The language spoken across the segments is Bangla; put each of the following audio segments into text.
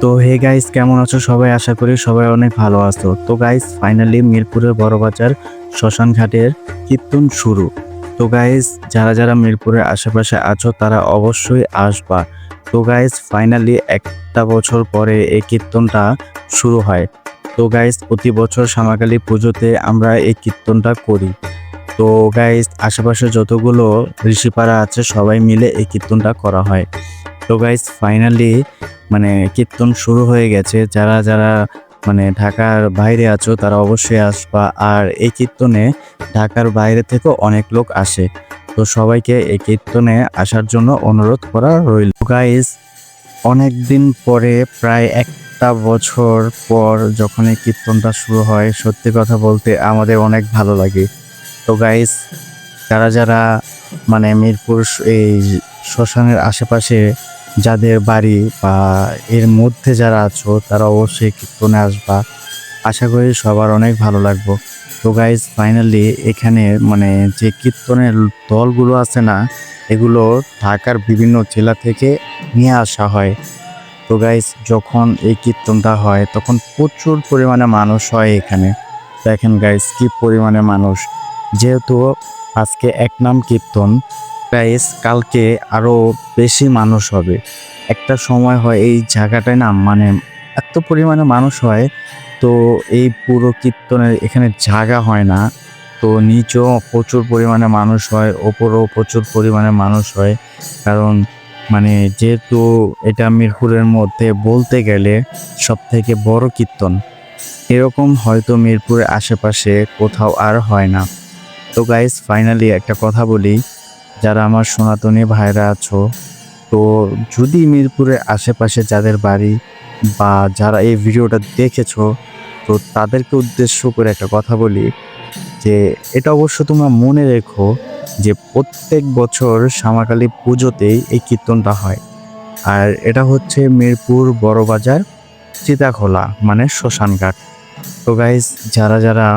তো হে গাইস, কেমন আছো সবাই? আশা করি সবাই অনেক ভালো আছো। তো গাইস, ফাইনালি মিরপুরের বড়বাজার শ্মশান ঘাটের কীর্তন শুরু। তো গাইস, যারা যারা মিরপুরের আশেপাশে আছো তারা অবশ্যই আসবা। তো গাইস, ফাইনালি একটা বছর পরে এই কীর্তনটা শুরু হয়। তো গাইস, প্রতি বছর শ্যামাকালী পুজোতে আমরা এই কীর্তনটা করি। তো গাইস, আশেপাশে যতগুলো ঋষিপাড়া আছে সবাই মিলে এই কীর্তনটা করা হয়। তো গাইস, ফাইনালি কীর্তন শুরু হয়ে গেছে। যারা যারা ঢাকার বাইরে আছো তারা অবশ্যই আসবা। আর এই কীর্তনে ঢাকার বাইরে থেকেও অনেক লোক আসে। তো সবাইকে এই কীর্তনে আসার জন্য অনুরোধ করা রইল। গাইস, অনেক দিন পরে, প্রায় একটা বছর পর যখন এই কীর্তনটা শুরু হয়, সত্যি কথা বলতে আমাদের অনেক ভালো লাগে। তো গাইস, যারা যারা মিরপুর এই শ্মশানের আশেপাশে যাদের বাড়ি বা এর মধ্যে যারা আছো তারা অবশ্যই কীর্তনে আসবা। আশা করি সবার অনেক ভালো লাগবে। তো গাইজ, ফাইনালি এখানে যে কীর্তনের দলগুলো আছে না, এগুলো ঢাকার বিভিন্ন জেলা থেকে নিয়ে আসা হয়। তো গাইজ, যখন এই কীর্তনটা হয় তখন প্রচুর পরিমাণে মানুষ হয় এখানে। দেখেন গাইজ, কি পরিমাণে মানুষ। যেহেতু আজকে এক নাম কীর্তন, গাইজ কালকে আরো বেশি মানুষ হবে। একটা সময় হয় এই জায়গাটায় না এত পরিমাণে মানুষ হয়, তো এই পুরো কীর্তনের এখানে জায়গা হয় না। তো নিচেও প্রচুর পরিমাণে মানুষ হয়, ওপরেও প্রচুর পরিমাণে মানুষ হয়। কারণ যেহেতু এটা মিরপুরের মধ্যে বলতে গেলে সব থেকে বড় কীর্তন, এরকম হয়তো মিরপুরের আশেপাশে কোথাও আর হয় না। তো গাইস, ফাইনালি একটা কথা বলি, যারা আমার সনাতনী ভাইরা আছো, তো যদি মিরপুরের আশেপাশে যাদের বাড়ি বা যারা এই ভিডিওটা দেখেছো, তো তাদেরকে উদ্দেশ্য করে একটা কথা বলি যে এটা অবশ্য তোমরা মনে রেখো যে প্রত্যেক বছর শ্যামাকালী পুজোতেই এই কীর্তনটা হয়। আর এটা হচ্ছে মিরপুর বড়বাজার চিতাখোলা শ্মশানঘাট। তো গাইজ, যারা যারা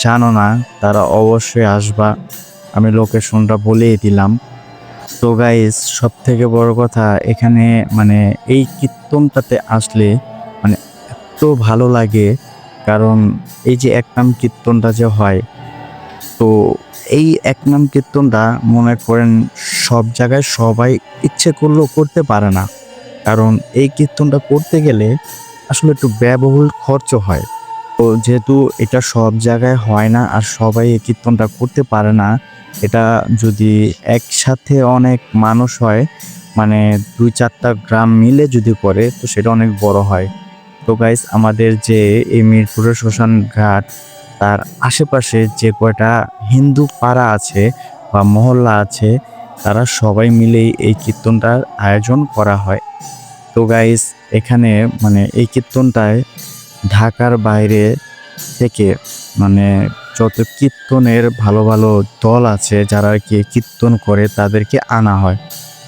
জানো না তারা অবশ্যই আসবা। আমি লোকেশনটা বলেই দিলাম। তো গাইজ, সব থেকে বড় কথা এখানে এই কীর্তনটাতে আসলে এত ভালো লাগে। কারণ এই যে এক নাম কীর্তনটা যে হয়, তো এই এক নাম কীর্তনটা মনে করেন সব জায়গায় সবাই ইচ্ছে করলেও করতে পারে না। কারণ এই কীর্তনটা করতে গেলে আসলে একটু ব্যয়বহুল খরচ হয়। তো যেহেতু এটা সব জায়গায় হয় না আর সবাই এই কীর্তনটা করতে পারে না, এটা যদি একসাথে অনেক মানুষ হয়, 2-4টা গ্রাম মিলে যদি করে, তো সেটা অনেক বড় হয়। তো গাইস, আমাদের যে এই মিরপুরের শ্মশান ঘাট, তার আশেপাশে যে কয়টা হিন্দু পাড়া আছে বা মহল্লা আছে, তারা সবাই মিলেই এই কীর্তনটার আয়োজন করা হয়। তো গাইস, এখানে এই কীর্তনটায় ঢাকার বাইরে থেকে মানে যত কীর্তনের ভালো ভালো দল আছে যারা কি কীর্তন করে তাদেরকে আনা হয়।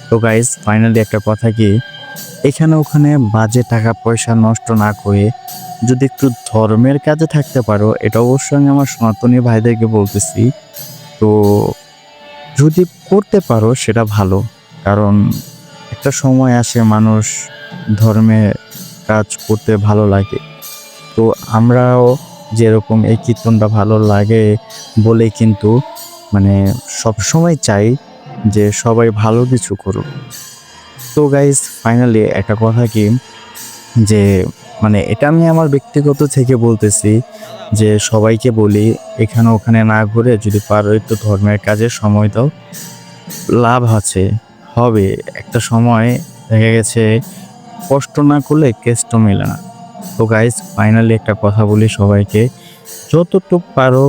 তো গাইস, ফাইনালি একটা কথা কি, এখানে ওখানে বাজে টাকা পয়সা নষ্ট না করে যদি একটু ধর্মের কাজে থাকতে পারো, এটা অবশ্যই আমি আমার সনাতনী ভাইদেরকে বলতেছি, তো যদি করতে পারো সেটা ভালো। কারণ একটা সময় আসে মানুষ ধর্মে কাজ করতে ভালো লাগে। তো আমরাও যেরকম এই কীর্তনটা ভালো লাগে বলে কিন্তু সবসময় চাই যে সবাই ভালো কিছু করুক। তো গাইস, ফাইনালি একটা কথা কি, যে এটা আমি আমার ব্যক্তিগত থেকে বলতেছি, যে সবাইকে বলি এখানে ওখানে না ঘুরে যদি পারো একটু ধর্মের কাজে সময় দাও। লাভ আছে, হবে। একটা সময় দেখা গেছে কষ্ট না করলে কেষ্ট মেলে না। তো গাইস, ফাইনালি একটা কথা বলি সবাইকে, যতটুকু পারো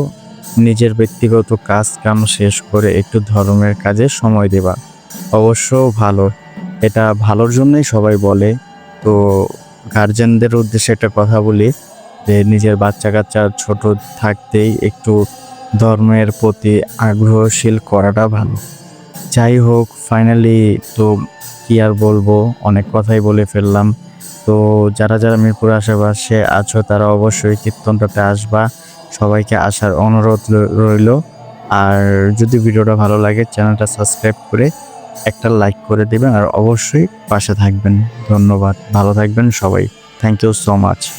নিজের ব্যক্তিগত কাজ কাম শেষ করে একটু ধর্মের কাজে সময় দেবা, অবশ্য ভালো। এটা ভালোর জন্যই সবাই বলে। তো গার্জেনদের উদ্দেশ্যে একটা কথা বলি, যে নিজের বাচ্চা কাচ্চা ছোট থাকতেই একটু ধর্মের প্রতি আগ্রহশীল করাটা ভালো। যাই হোক, ফাইনালি তো কি আর বলবো, অনেক কথাই বলে ফেললাম। তো যারা যারা মিরপুর আশেপাশে আছো তারা অবশ্যই কীর্তনটাতে আসবা। সবাইকে আসার অনুরোধ রইল। আর যদি ভিডিওটা ভালো লাগে, চ্যানেলটা সাবস্ক্রাইব করে একটা লাইক করে দিবেন আর অবশ্যই পাশে থাকবেন। ধন্যবাদ, ভালো থাকবেন সবাই। Thank you so much.